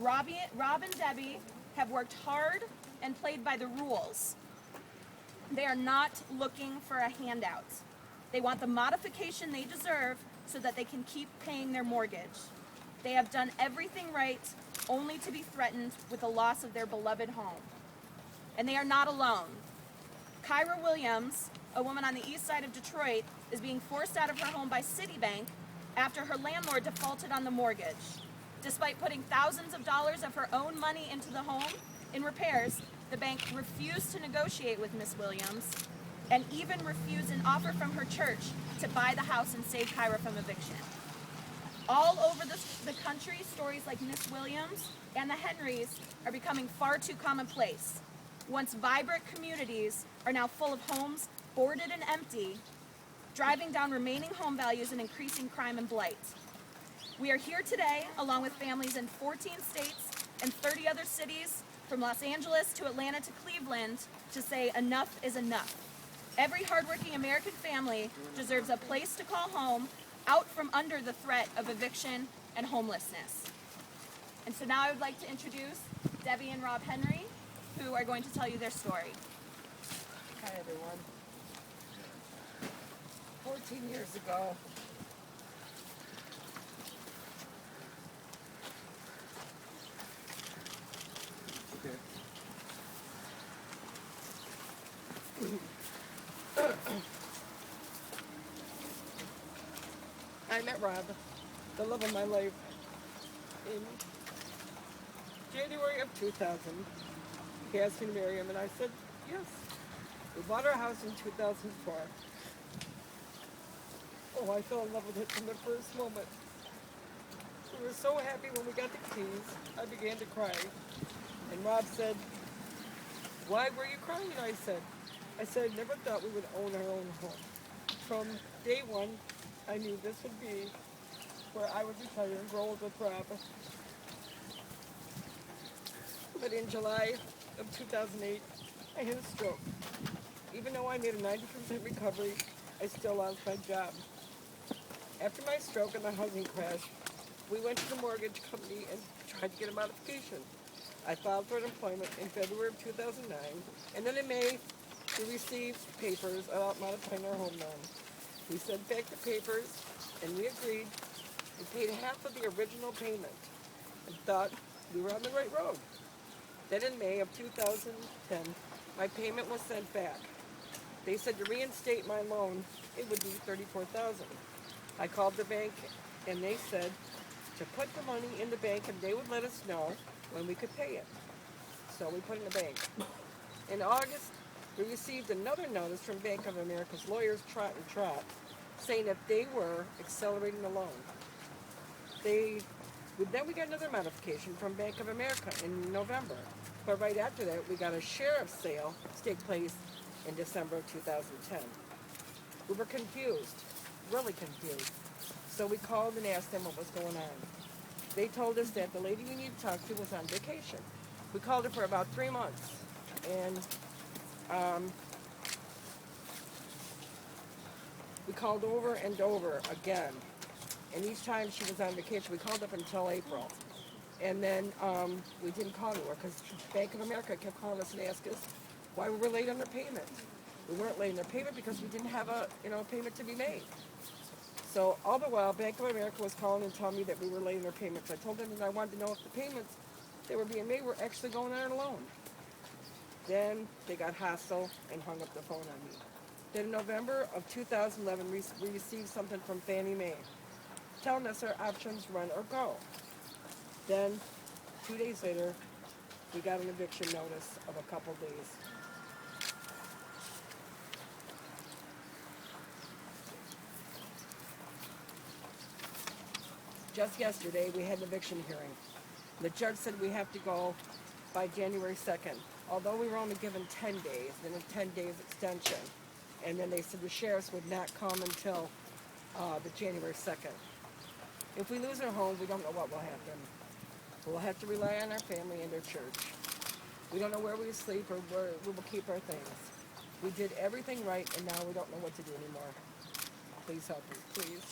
Rob and Debbie have worked hard and played by the rules. They are not looking for a handout. They want the modification they deserve so that they can keep paying their mortgage. They have done everything right, only to be threatened with the loss of their beloved home. And they are not alone. Kyra Williams, a woman on the east side of Detroit, is being forced out of her home by Citibank after her landlord defaulted on the mortgage. Despite putting thousands of dollars of her own money into the home in repairs, the bank refused to negotiate with Miss Williams and even refused an offer from her church to buy the house and save Kyra from eviction. All over the country, stories like Miss Williams and the Henrys are becoming far too commonplace. Once vibrant communities are now full of homes boarded and empty, driving down remaining home values and increasing crime and blight. We are here today, along with families in 14 states and 30 other cities, from Los Angeles to Atlanta to Cleveland, to say enough is enough. Every hardworking American family deserves a place to call home, out from under the threat of eviction and homelessness. And so now I would like to introduce Debbie and Rob Henry, who are going to tell you their story. Hi, everyone. 14 years ago, I met Rob, the love of my life, in January of 2000. He asked me to marry him, and I said yes. We bought our house in 2004. Oh, I fell in love with it from the first moment. We were so happy when we got the keys. I began to cry. And Rob said, "Why were you crying?" I said, I never thought we would own our own home. From day one, I knew this would be where I would retire and grow old with Rob. But in July of 2008, I had a stroke. Even though I made a 90% recovery, I still lost my job. After my stroke and the housing crash, we went to the mortgage company and tried to get a modification. I filed for unemployment in February of 2009, and then in May, we received papers about modifying our home loan. We sent back the papers, and we agreed. We paid half of the original payment and thought we were on the right road. Then in May of 2010, my payment was sent back. They said to reinstate my loan, it would be $34,000. I called the bank, and they said to put the money in the bank, and they would let us know when we could pay it. So we put it in the bank. In August, we received another notice from Bank of America's lawyers, Trott and Trott, saying that they were accelerating the loan. Then we got another modification from Bank of America in November. But right after that, we got a sheriff's sale to take place in December of 2010. We were confused, really confused. So we called and asked them what was going on. They told us that the lady we needed to talk to was on vacation. We called her for about 3 months, and we called over and over again. And each time she was on vacation, we called up until April. And then we didn't call anymore because Bank of America kept calling us and asking us why we were late on their payment. We weren't late on their payment because we didn't have a payment to be made. So all the while, Bank of America was calling and telling me that we were late on their payments. I told them that I wanted to know if the payments that were being made were actually going on our loan. Then they got hostile and hung up the phone on me. Then in November of 2011, we received something from Fannie Mae telling us our options run or go. Then 2 days later, we got an eviction notice of a couple days. Just yesterday, we had an eviction hearing. The judge said we have to go by January 2nd, although we were only given 10 days, then a 10 days extension. And then they said the sheriffs would not come until the January 2nd. If we lose our home, we don't know what will happen. We'll have to rely on our family and our church. We don't know where we sleep or where we will keep our things. We did everything right, and now we don't know what to do anymore. Please help us, please.